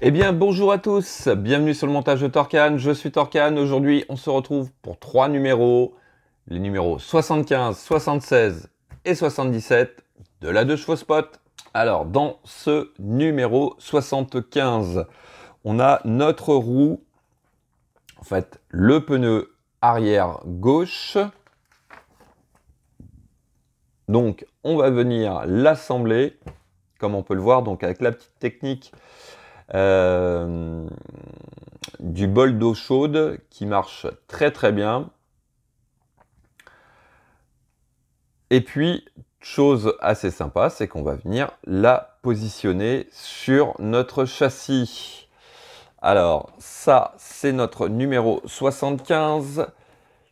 Eh bien, bonjour à tous, bienvenue sur le montage de Torcan, je suis Torcan. Aujourd'hui, on se retrouve pour 3 numéros, les numéros 75, 76 et 77 de la 2 chevaux spot. Alors, dans ce numéro 75, on a notre roue, en fait, le pneu arrière gauche. Donc, on va venir l'assembler, comme on peut le voir, donc avec la petite technique du bol d'eau chaude qui marche très très bien. Et puis, chose assez sympa, c'est qu'on va venir la positionner sur notre châssis. Alors, ça, c'est notre numéro 75.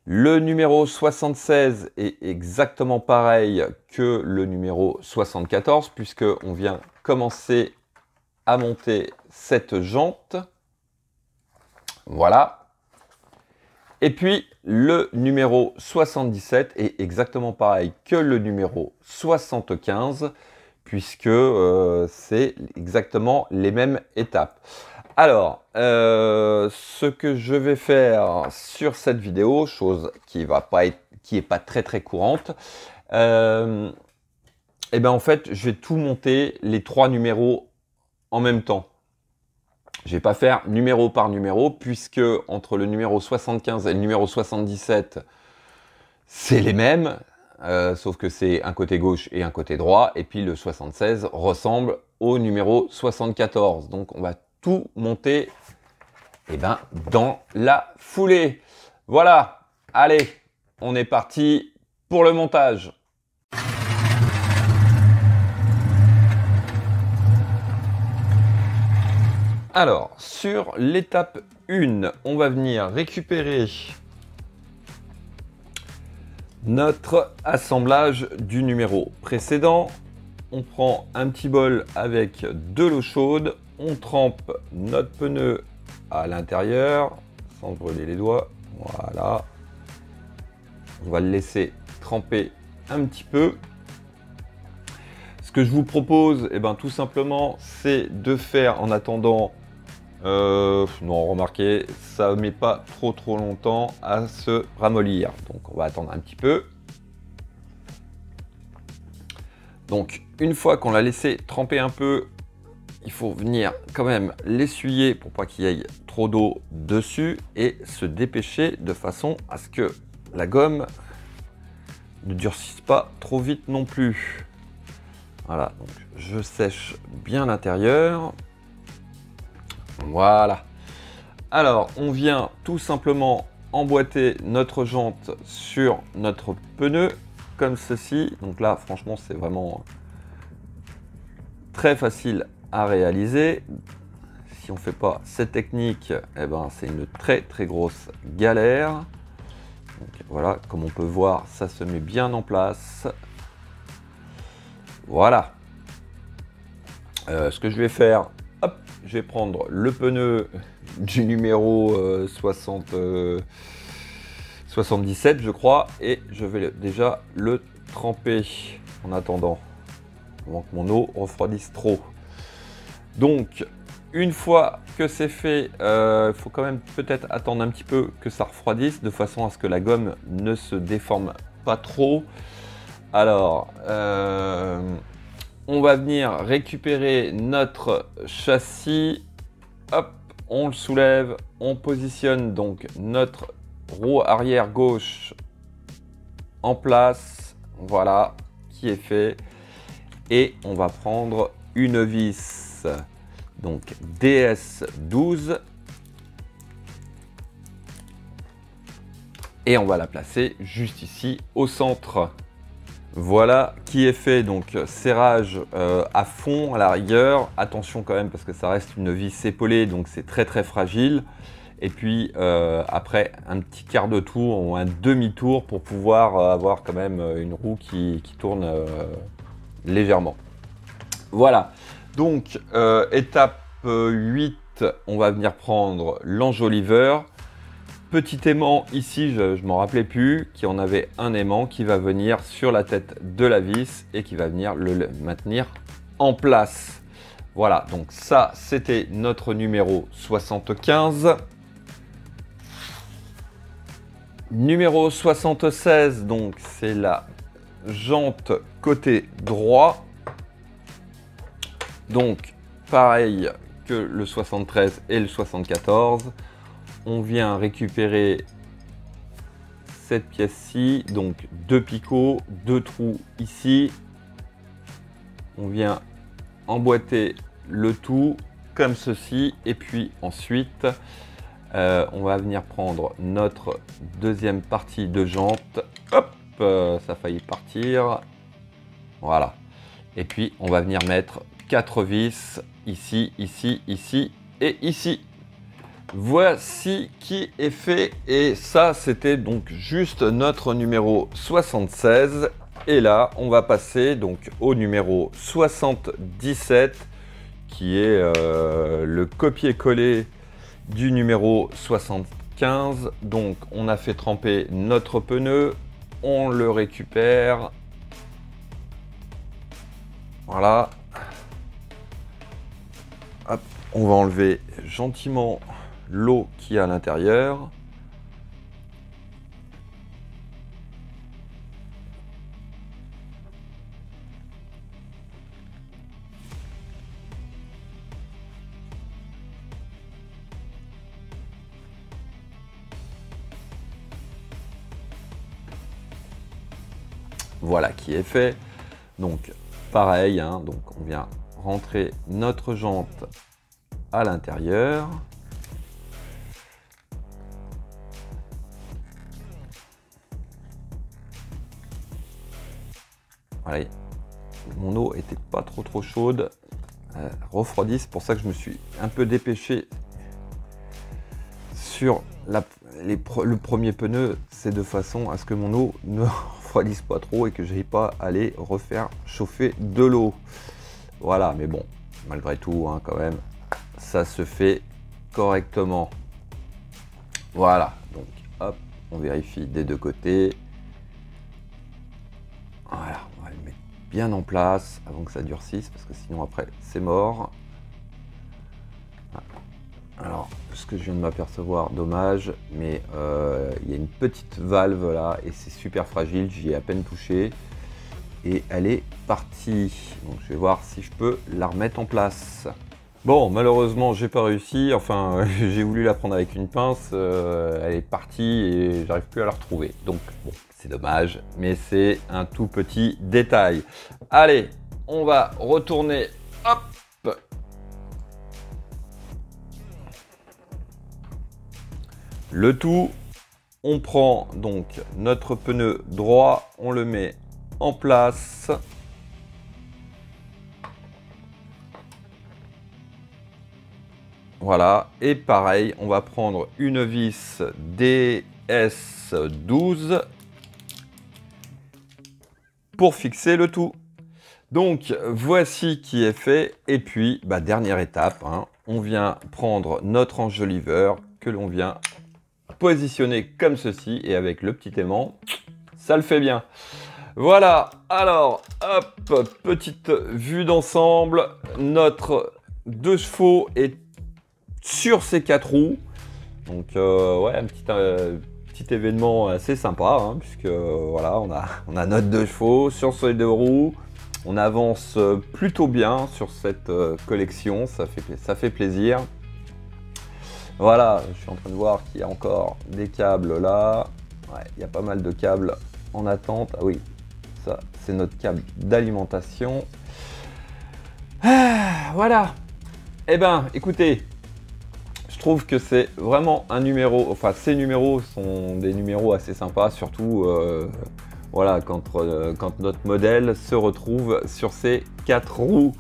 Le numéro 76 est exactement pareil que le numéro 74, puisqu'on vient commencer à monter cette jante. Voilà. Et puis, le numéro 77 est exactement pareil que le numéro 75, puisque c'est exactement les mêmes étapes. Alors, ce que je vais faire sur cette vidéo, chose qui est pas très très courante, et ben en fait, je vais tout monter les 3 numéros en même temps. Je ne vais pas faire numéro par numéro, puisque entre le numéro 75 et le numéro 77, c'est les mêmes, sauf que c'est un côté gauche et un côté droit, et puis le 76 ressemble au numéro 74. Donc on va tout monter dans la foulée. Voilà, allez, on est parti pour le montage. Alors, sur l'étape 1, on va venir récupérer notre assemblage du numéro précédent. On prend un petit bol avec de l'eau chaude, on trempe notre pneu à l'intérieur, sans brûler les doigts, voilà. On va le laisser tremper un petit peu. Ce que je vous propose, tout simplement, c'est de faire en attendant... non, remarquez, ça ne met pas trop longtemps à se ramollir. Donc, on va attendre un petit peu. Donc, une fois qu'on l'a laissé tremper un peu, il faut venir quand même l'essuyer pour pas qu'il y ait trop d'eau dessus et se dépêcher de façon à ce que la gomme ne durcisse pas trop vite non plus. Voilà, donc je sèche bien l'intérieur. Voilà. Alors, on vient tout simplement emboîter notre jante sur notre pneu, comme ceci. Donc là, franchement, c'est vraiment très facile à réaliser. Si on ne fait pas cette technique, c'est une très grosse galère. Donc voilà, comme on peut voir, ça se met bien en place. Voilà. Ce que je vais faire, hop, je vais prendre le pneu du numéro 77, je crois, et je vais déjà le tremper en attendant, avant que mon eau refroidisse trop. Donc, une fois que c'est fait, il faut quand même peut-être attendre un petit peu que ça refroidisse, de façon à ce que la gomme ne se déforme pas trop. Alors, on va venir récupérer notre châssis. Hop, on le soulève, on positionne donc notre roue arrière gauche en place. Voilà, qui est fait. Et on va prendre une vis, donc DS12. Et on va la placer juste ici au centre. Voilà qui est fait, donc serrage à fond à la rigueur. Attention quand même parce que ça reste une vis épaulée, donc c'est très fragile. Et puis après un petit quart de tour ou un demi-tour pour pouvoir avoir quand même une roue qui tourne légèrement. Voilà, donc étape 8, on va venir prendre l'enjoliveur. Petit aimant ici, je ne m'en rappelais plus, qui en avait un aimant qui va venir sur la tête de la vis et qui va venir le maintenir en place. Voilà, donc ça, c'était notre numéro 75. Numéro 76, donc c'est la jante côté droit. Donc, pareil que le 73 et le 74. On vient récupérer cette pièce-ci, donc 2 picots, 2 trous ici. On vient emboîter le tout comme ceci et puis ensuite on va venir prendre notre deuxième partie de jante. Hop, ça a failli partir. Voilà. Et puis on va venir mettre 4 vis ici, ici, ici et ici. Voici qui est fait et ça c'était donc juste notre numéro 76. Et là, on va passer donc au numéro 77, qui est le copier-coller du numéro 75. Donc, on a fait tremper notre pneu, on le récupère. Voilà. Hop, on va enlever gentiment l'eau qui est à l'intérieur. Voilà qui est fait. Donc pareil, hein, donc on vient rentrer notre jante à l'intérieur. Allez, mon eau était pas trop chaude, refroidie, c'est pour ça que je me suis un peu dépêché sur le premier pneu, c'est de façon à ce que mon eau ne refroidisse pas trop et que j'aille pas aller refaire chauffer de l'eau. Voilà, mais bon, malgré tout, hein, quand même, ça se fait correctement. Voilà, donc hop, on vérifie des deux côtés. Voilà, on va le mettre bien en place avant que ça durcisse parce que sinon après c'est mort. Alors, ce que je viens de m'apercevoir, dommage, mais il y a une petite valve là et c'est super fragile, j'y ai à peine touché et elle est partie. Donc je vais voir si je peux la remettre en place. Bon, malheureusement j'ai pas réussi, enfin j'ai voulu la prendre avec une pince, elle est partie et j'arrive plus à la retrouver. Donc bon, c'est dommage, mais c'est un tout petit détail. Allez, on va retourner, hop, le tout. On prend donc notre pneu droit, on le met en place. Voilà, et pareil, on va prendre une vis DS12 pour fixer le tout. Donc voici qui est fait, et puis dernière étape, hein, on vient prendre notre enjoliveur que l'on vient positionner comme ceci, et avec le petit aimant, ça le fait bien. Voilà, alors hop, petite vue d'ensemble, notre 2 chevaux est sur ces 4 roues. Donc ouais, un petit événement assez sympa, hein, puisque voilà, on a notre 2 chevaux sur ces 2 roues. On avance plutôt bien sur cette collection, ça fait plaisir. Voilà, je suis en train de voir qu'il y a encore des câbles là. Ouais, il y a pas mal de câbles en attente. Ah oui, ça c'est notre câble d'alimentation. Ah, voilà. Eh ben, écoutez, je trouve que c'est vraiment un numéro, enfin ces numéros sont des numéros assez sympas, surtout voilà, quand notre modèle se retrouve sur ces 4 roues.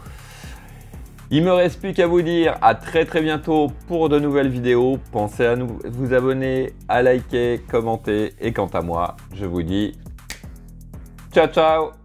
Il me reste plus qu'à vous dire à très bientôt pour de nouvelles vidéos. Pensez à vous abonner, à liker, commenter, et quant à moi, je vous dis ciao ciao.